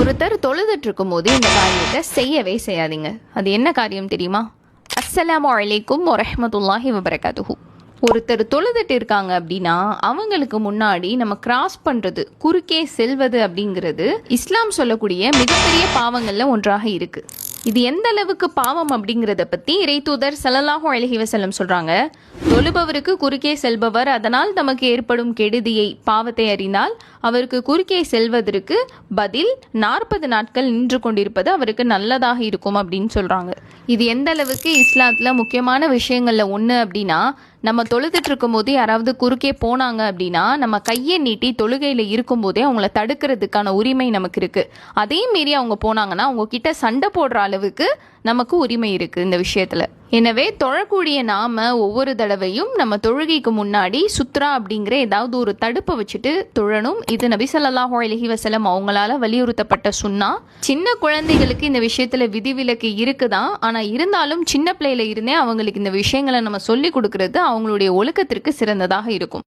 ஒருத்தர் தொழுதுட்டு இருக்கும் போது இந்த காரியத்தை செய்யவே செய்யாதீங்க. அது என்ன காரியம் தெரியுமா? அஸ்ஸலாமு அலைக்கும் வரஹ்மத்துல்லாஹி வபரகாத்துஹு. ஒருத்தர் தொழுதுட்டு இருக்காங்க அப்படின்னா அவங்களுக்கு முன்னாடி நம்ம கிராஸ் பண்றது, குறுக்கே செல்வது அப்படிங்கிறது இஸ்லாம் சொல்லக்கூடிய மிகப்பெரிய பாவங்கள்ல ஒன்றாக இருக்கு. இது எந்த அளவுக்கு பாவம் அப்படிங்கிறத பத்தி இறைத்தூதர் ஸல்லல்லாஹு அலைஹி வஸல்லம் சொல்றாங்க. தொழுபவருக்கு குறுக்கே செல்பவர் அதனால் நமக்கு ஏற்படும் கெடுதியை, பாவத்தை அறிந்தால் அவருக்கு குறுக்கே செல்வதற்கு பதில் 40 நாட்கள் நின்று கொண்டிருப்பது அவருக்கு நல்லதாக இருக்கும் அப்படின்னு சொல்றாங்க. இது எந்த அளவுக்கு இஸ்லாத்துல முக்கியமான விஷயங்கள்ல ஒண்ணு அப்படின்னா, நம்ம தொழுதுட்டு இருக்கும் போது யாராவது குறுக்கே போனாங்க அப்படின்னா நம்ம கையை நீட்டி தொழுகையில இருக்கும் போதே அவங்கள தடுக்கிறதுக்கான உரிமை நமக்கு இருக்கு. அதே மீறி அவங்க போனாங்கன்னா அவங்க கிட்ட சண்டை போடுற அளவுக்கு நமக்கு உரிமை இருக்கு இந்த விஷயத்துல. எனவே தொழக்கூடிய நாம ஒவ்வொரு தடவையும் நம்ம தொழுகைக்கு முன்னாடி சுத்ரா அப்படிங்கிற ஏதாவது ஒரு தடுப்பை வச்சுட்டு தொழணும். இது நபி ஸல்லல்லாஹு அலைஹி வஸல்லம் அவங்களால வலியுறுத்தப்பட்ட சுன்னா. சின்ன குழந்தைகளுக்கு இந்த விஷயத்துல விதிவிலக்கு இருக்குதான். ஆனா இருந்தாலும் சின்ன பிள்ளையில இருந்தே அவங்களுக்கு இந்த விஷயங்களை நம்ம சொல்லி கொடுக்கறது அவங்களுடைய ஒழுக்கத்திற்கு சிறந்ததாக இருக்கும்.